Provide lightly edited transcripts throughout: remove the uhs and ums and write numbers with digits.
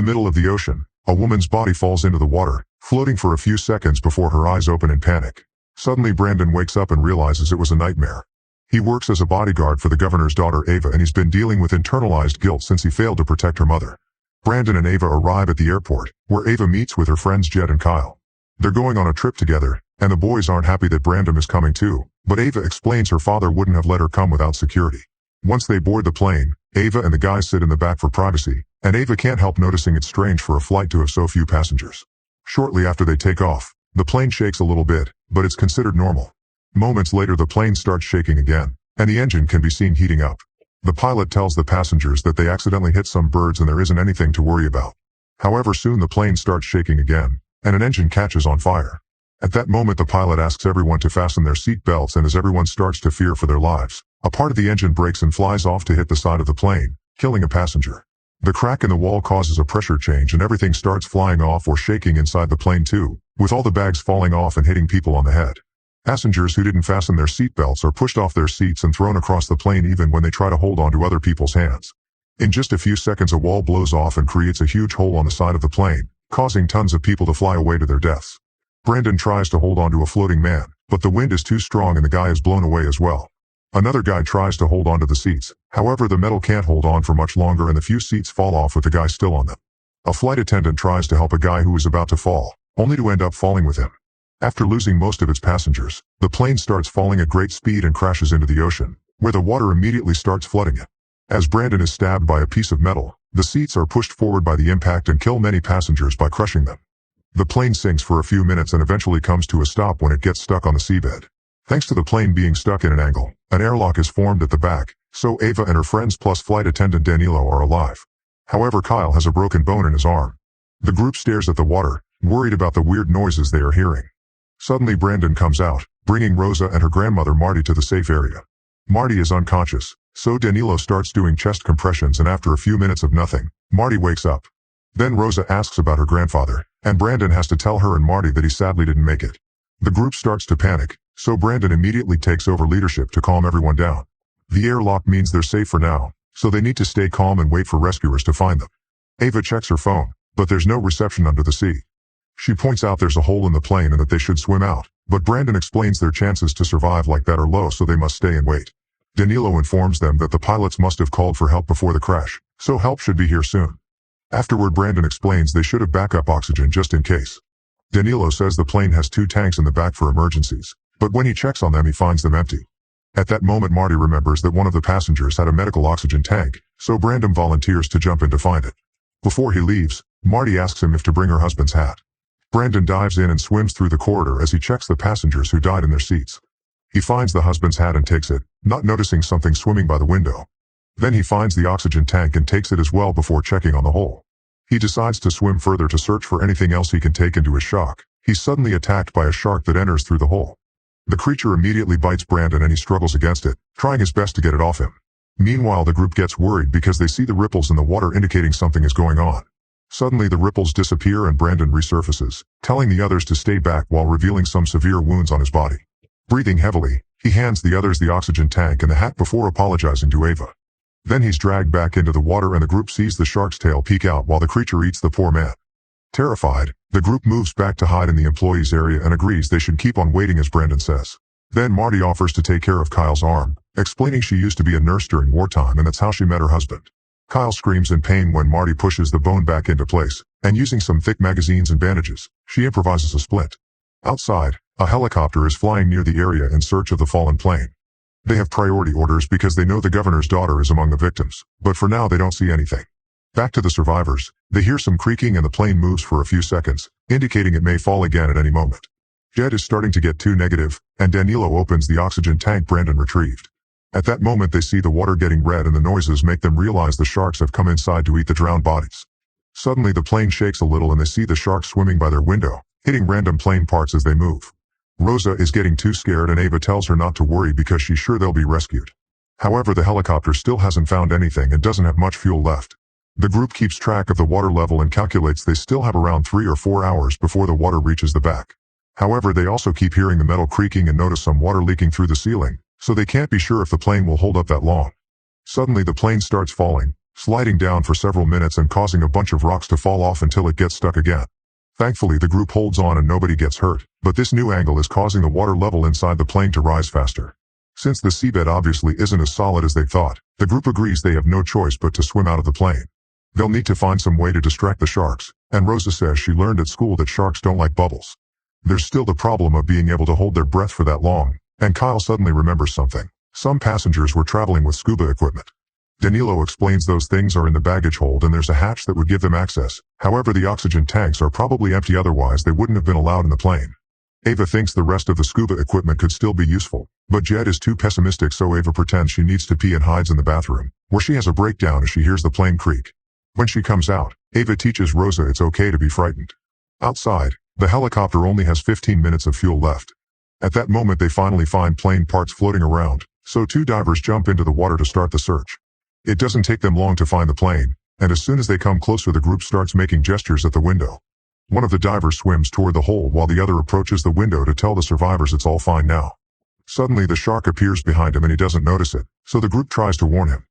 middle of the ocean, a woman's body falls into the water, floating for a few seconds before her eyes open in panic. Suddenly Brandon wakes up and realizes it was a nightmare. He works as a bodyguard for the governor's daughter Ava, and he's been dealing with internalized guilt since he failed to protect her mother. Brandon and Ava arrive at the airport, where Ava meets with her friends Jed and Kyle. They're going on a trip together, and the boys aren't happy that Brandon is coming too, but Ava explains her father wouldn't have let her come without security. Once they board the plane, Ava and the guys sit in the back for privacy, and Ava can't help noticing it's strange for a flight to have so few passengers. Shortly after they take off, the plane shakes a little bit, but it's considered normal. Moments later the plane starts shaking again, and the engine can be seen heating up. The pilot tells the passengers that they accidentally hit some birds and there isn't anything to worry about. However, soon the plane starts shaking again, and an engine catches on fire. At that moment the pilot asks everyone to fasten their seat belts, and as everyone starts to fear for their lives, a part of the engine breaks and flies off to hit the side of the plane, killing a passenger. The crack in the wall causes a pressure change and everything starts flying off or shaking inside the plane too, with all the bags falling off and hitting people on the head. Passengers who didn't fasten their seatbelts are pushed off their seats and thrown across the plane even when they try to hold on to other people's hands. In just a few seconds a wall blows off and creates a huge hole on the side of the plane, causing tons of people to fly away to their deaths. Brandon tries to hold on to a floating man, but the wind is too strong and the guy is blown away as well. Another guy tries to hold on to the seats, however the metal can't hold on for much longer and the few seats fall off with the guy still on them. A flight attendant tries to help a guy who is about to fall, only to end up falling with him. After losing most of its passengers, the plane starts falling at great speed and crashes into the ocean, where the water immediately starts flooding it. As Brandon is stabbed by a piece of metal, the seats are pushed forward by the impact and kill many passengers by crushing them. The plane sinks for a few minutes and eventually comes to a stop when it gets stuck on the seabed. Thanks to the plane being stuck in an angle, an airlock is formed at the back, so Ava and her friends plus flight attendant Danilo are alive. However, Kyle has a broken bone in his arm. The group stares at the water, worried about the weird noises they are hearing. Suddenly Brandon comes out, bringing Rosa and her grandmother Marty to the safe area. Marty is unconscious, so Danilo starts doing chest compressions, and after a few minutes of nothing, Marty wakes up. Then Rosa asks about her grandfather, and Brandon has to tell her and Marty that he sadly didn't make it. The group starts to panic, so Brandon immediately takes over leadership to calm everyone down. The airlock means they're safe for now, so they need to stay calm and wait for rescuers to find them. Ava checks her phone, but there's no reception under the sea. She points out there's a hole in the plane and that they should swim out, but Brandon explains their chances to survive like that are low, so they must stay and wait. Danilo informs them that the pilots must have called for help before the crash, so help should be here soon. Afterward Brandon explains they should have backup oxygen just in case. Danilo says the plane has 2 tanks in the back for emergencies, but when he checks on them he finds them empty. At that moment Marty remembers that one of the passengers had a medical oxygen tank, so Brandon volunteers to jump in to find it. Before he leaves, Marty asks him if to bring her husband's hat. Brandon dives in and swims through the corridor as he checks the passengers who died in their seats. He finds the husband's hat and takes it, not noticing something swimming by the window. Then he finds the oxygen tank and takes it as well before checking on the hole. He decides to swim further to search for anything else he can take. Into his shock, he's suddenly attacked by a shark that enters through the hole. The creature immediately bites Brandon and he struggles against it, trying his best to get it off him. Meanwhile the group gets worried because they see the ripples in the water indicating something is going on. Suddenly the ripples disappear and Brandon resurfaces, telling the others to stay back while revealing some severe wounds on his body. Breathing heavily, he hands the others the oxygen tank and the hat before apologizing to Ava. Then he's dragged back into the water and the group sees the shark's tail peek out while the creature eats the poor man. Terrified, the group moves back to hide in the employees' area and agrees they should keep on waiting as Brandon says. Then Marty offers to take care of Kyle's arm, explaining she used to be a nurse during wartime and that's how she met her husband. Kyle screams in pain when Marty pushes the bone back into place, and using some thick magazines and bandages, she improvises a splint. Outside, a helicopter is flying near the area in search of the fallen plane. They have priority orders because they know the governor's daughter is among the victims, but for now they don't see anything. Back to the survivors, they hear some creaking and the plane moves for a few seconds, indicating it may fall again at any moment. Jed is starting to get too negative, and Danilo opens the oxygen tank Brandon retrieved. At that moment they see the water getting red and the noises make them realize the sharks have come inside to eat the drowned bodies. Suddenly the plane shakes a little and they see the sharks swimming by their window, hitting random plane parts as they move. Rosa is getting too scared and Ava tells her not to worry because she's sure they'll be rescued. However, the helicopter still hasn't found anything and doesn't have much fuel left. The group keeps track of the water level and calculates they still have around 3 or 4 hours before the water reaches the back. However, they also keep hearing the metal creaking and notice some water leaking through the ceiling, so they can't be sure if the plane will hold up that long. Suddenly the plane starts falling, sliding down for several minutes and causing a bunch of rocks to fall off until it gets stuck again. Thankfully, the group holds on and nobody gets hurt, but this new angle is causing the water level inside the plane to rise faster. Since the seabed obviously isn't as solid as they thought, the group agrees they have no choice but to swim out of the plane. They'll need to find some way to distract the sharks, and Rosa says she learned at school that sharks don't like bubbles. There's still the problem of being able to hold their breath for that long, and Kyle suddenly remembers something. Some passengers were traveling with scuba equipment. Danilo explains those things are in the baggage hold and there's a hatch that would give them access. However, the oxygen tanks are probably empty, otherwise they wouldn't have been allowed in the plane. Ava thinks the rest of the scuba equipment could still be useful, but Jed is too pessimistic, so Ava pretends she needs to pee and hides in the bathroom, where she has a breakdown as she hears the plane creak. When she comes out, Ava teaches Rosa it's okay to be frightened. Outside, the helicopter only has 15 minutes of fuel left. At that moment they finally find plane parts floating around, so two divers jump into the water to start the search. It doesn't take them long to find the plane, and as soon as they come closer the group starts making gestures at the window. One of the divers swims toward the hole while the other approaches the window to tell the survivors it's all fine now. Suddenly the shark appears behind him and he doesn't notice it, so the group tries to warn him.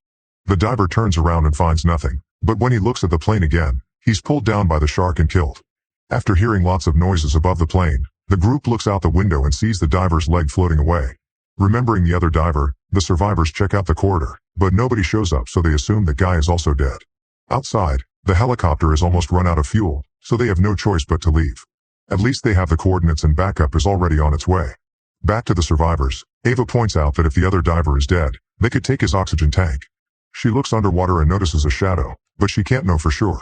The diver turns around and finds nothing, but when he looks at the plane again, he's pulled down by the shark and killed. After hearing lots of noises above the plane, the group looks out the window and sees the diver's leg floating away. Remembering the other diver, the survivors check out the corridor, but nobody shows up, so they assume the guy is also dead. Outside, the helicopter is almost run out of fuel, so they have no choice but to leave. At least they have the coordinates and backup is already on its way. Back to the survivors, Ava points out that if the other diver is dead, they could take his oxygen tank. She looks underwater and notices a shadow, but she can't know for sure.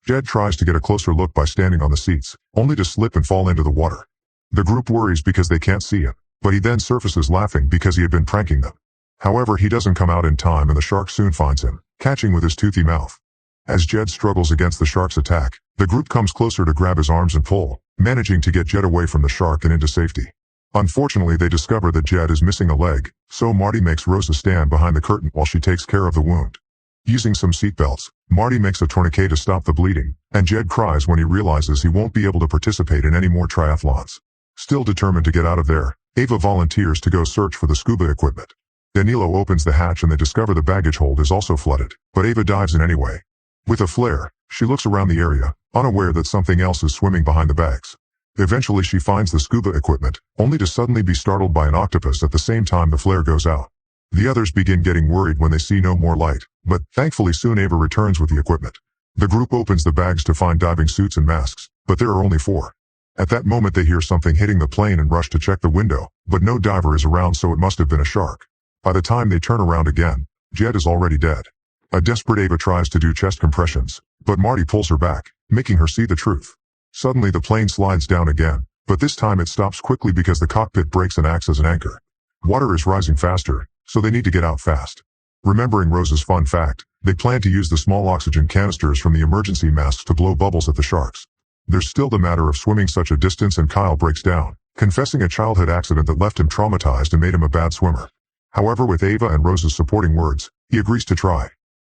Jed tries to get a closer look by standing on the seats, only to slip and fall into the water. The group worries because they can't see him, but he then surfaces laughing because he had been pranking them. However, he doesn't come out in time and the shark soon finds him, catching with his toothy mouth. As Jed struggles against the shark's attack, the group comes closer to grab his arms and pull, managing to get Jed away from the shark and into safety. Unfortunately, they discover that Jed is missing a leg, so Marty makes Rosa stand behind the curtain while she takes care of the wound. Using some seatbelts, Marty makes a tourniquet to stop the bleeding, and Jed cries when he realizes he won't be able to participate in any more triathlons. Still determined to get out of there, Ava volunteers to go search for the scuba equipment. Danilo opens the hatch and they discover the baggage hold is also flooded, but Ava dives in anyway. With a flare, she looks around the area, unaware that something else is swimming behind the bags. Eventually she finds the scuba equipment, only to suddenly be startled by an octopus at the same time the flare goes out. The others begin getting worried when they see no more light, but thankfully soon Ava returns with the equipment. The group opens the bags to find diving suits and masks, but there are only 4. At that moment they hear something hitting the plane and rush to check the window, but no diver is around, so it must have been a shark. By the time they turn around again, Jed is already dead. A desperate Ava tries to do chest compressions, but Marty pulls her back, making her see the truth. Suddenly the plane slides down again, but this time it stops quickly because the cockpit breaks and acts as an anchor. Water is rising faster, so they need to get out fast. Remembering Rosa's fun fact, they plan to use the small oxygen canisters from the emergency masks to blow bubbles at the sharks. There's still the matter of swimming such a distance, and Kyle breaks down, confessing a childhood accident that left him traumatized and made him a bad swimmer. However, with Ava and Rosa's supporting words, he agrees to try.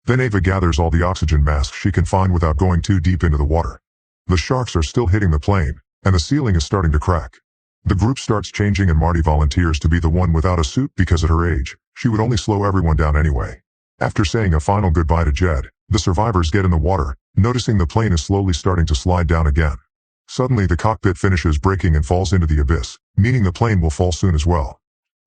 Then Ava gathers all the oxygen masks she can find without going too deep into the water. The sharks are still hitting the plane, and the ceiling is starting to crack. The group starts changing and Marty volunteers to be the one without a suit because at her age, she would only slow everyone down anyway. After saying a final goodbye to Jed, the survivors get in the water, noticing the plane is slowly starting to slide down again. Suddenly the cockpit finishes breaking and falls into the abyss, meaning the plane will fall soon as well.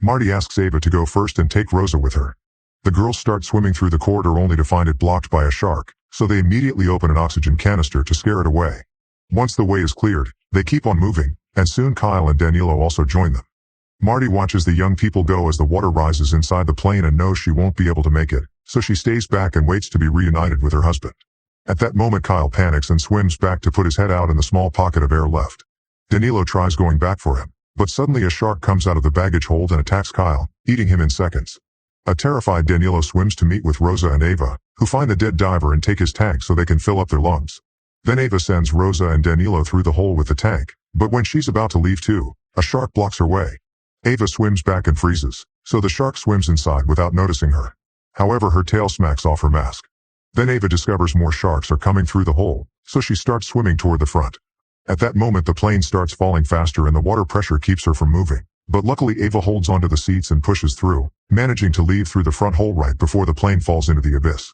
Marty asks Ava to go first and take Rosa with her. The girls start swimming through the corridor only to find it blocked by a shark, so they immediately open an oxygen canister to scare it away. Once the way is cleared, they keep on moving, and soon Kyle and Danilo also join them. Marty watches the young people go as the water rises inside the plane and knows she won't be able to make it, so she stays back and waits to be reunited with her husband. At that moment Kyle panics and swims back to put his head out in the small pocket of air left. Danilo tries going back for him, but suddenly a shark comes out of the baggage hold and attacks Kyle, eating him in seconds. A terrified Danilo swims to meet with Rosa and Ava, who find the dead diver and take his tank so they can fill up their lungs. Then Ava sends Rosa and Danilo through the hole with the tank, but when she's about to leave too, a shark blocks her way. Ava swims back and freezes, so the shark swims inside without noticing her. However, her tail smacks off her mask. Then Ava discovers more sharks are coming through the hole, so she starts swimming toward the front. At that moment the plane starts falling faster and the water pressure keeps her from moving, but luckily Ava holds onto the seats and pushes through, managing to leave through the front hole right before the plane falls into the abyss.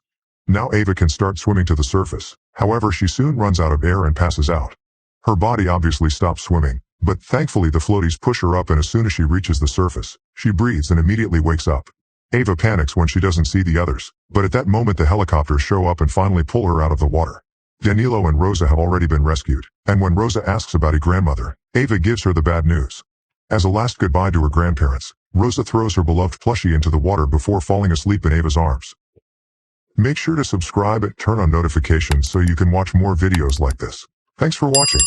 Now Ava can start swimming to the surface. However, she soon runs out of air and passes out. Her body obviously stops swimming, but thankfully the floaties push her up, and as soon as she reaches the surface, she breathes and immediately wakes up. Ava panics when she doesn't see the others, but at that moment the helicopters show up and finally pull her out of the water. Danilo and Rosa have already been rescued, and when Rosa asks about her grandmother, Ava gives her the bad news. As a last goodbye to her grandparents, Rosa throws her beloved plushie into the water before falling asleep in Ava's arms. Make sure to subscribe and turn on notifications so you can watch more videos like this. Thanks for watching.